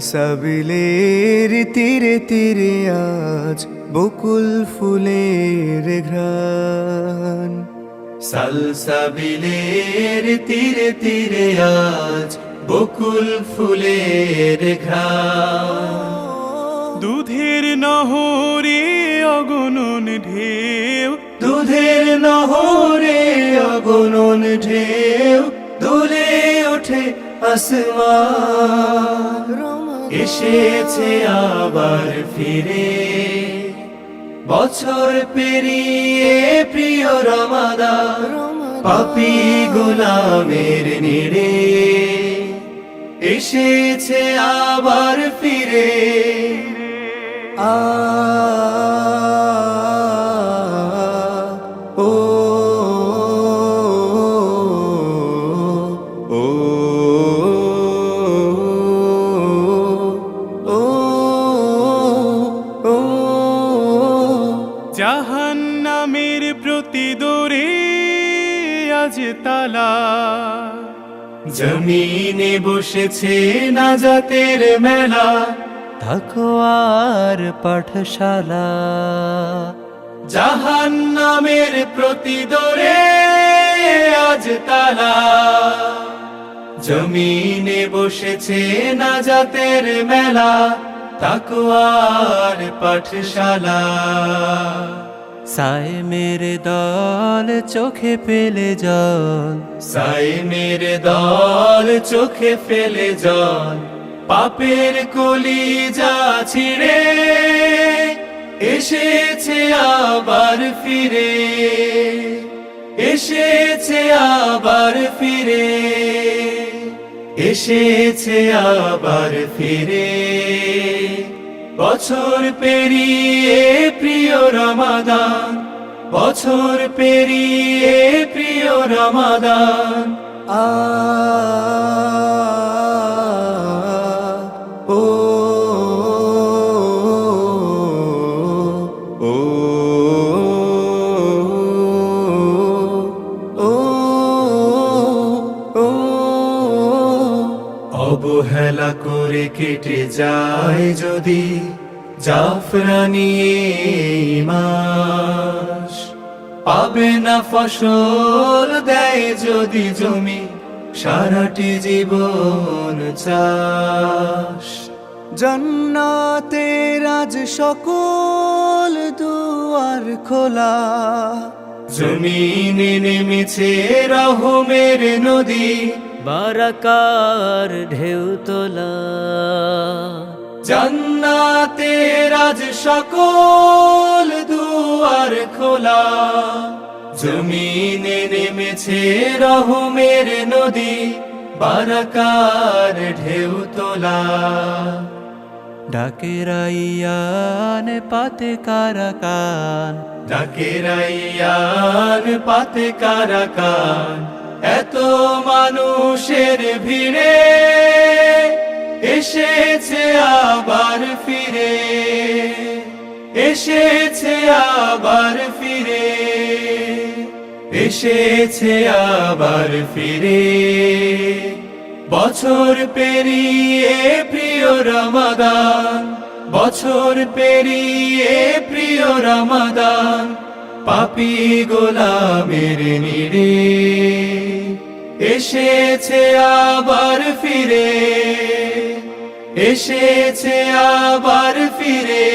সালসাবিলের তীরে তীরে আজ বকুল ফুলের ঘ্রাণ। সালসাবিলের তীরে তীরে আজ বকুল ফুলের ঘ্রাণ। দুধের নহরে অগণন ঢেউ, দুধের নহরে অগণন ঢেউ, দুলে ওঠে আসমান। এসেছে আবার ফিরে বছর পেরিয়ে প্রিয় রমাদান। পাপী গোলামের নিড়ে এসেছে আবার ফিরে। জাহান্নামের প্রতিদরে আজ তালা। জমিনে বসেছে নাজাতের মেলা, তাকওয়ার পাঠশালা। জাহান্নামের প্রতিদরে আজ তালা। জমিনে বসেছে নাজাতের মেলা, তাকওয়ার পাঠশালা। সায়েমের দল চোখে ফেলে জল, সায়েমের দল চোখে ফেলে জল। পাপের কলিজা ছিঁড়ে এসেছে আবার ফিরে। এসেছে আবার ফিরে। এসেছে আবার ফিরে। বছর পেরিয়ে প্রিয় রমাদান। বছর পেরিয়ে প্রিয় রমাদান। অবহেলা করে কেটে যায় যদি জাফরানি মাস। পাবে না ফসল দেয় যদি জমি সারাটি জীবন চাষ। জান্নাতের আজ সকল দুয়ার খোলা। জমিনে নেমেছে রহমের নদী, বারাকার ঢেউ তোলা। জান্নাতের আজ সকল দুয়ার খোলা। জমিনে নেমেছে রহমের নদী, বারাকার ঢেউ তোলা। ডাকে রাইয়ান পাতে কারাকান, ডাকে রাইয়ান পাতে কারাকান। এত মানুষের ভিড়ে এসেছে আবার ফিরে। এসেছে আবার ফিরে। এসেছে আবার ফিরে। বছর পেরিয়ে প্রিয় রমাদান। বছর পেরিয়ে প্রিয় রমাদান। পাপী গোলামের নিড়ে এসেছে আবার ফিরে। এসেছে আবার ফিরে।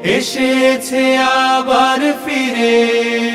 এসেছে আবার ফিরে।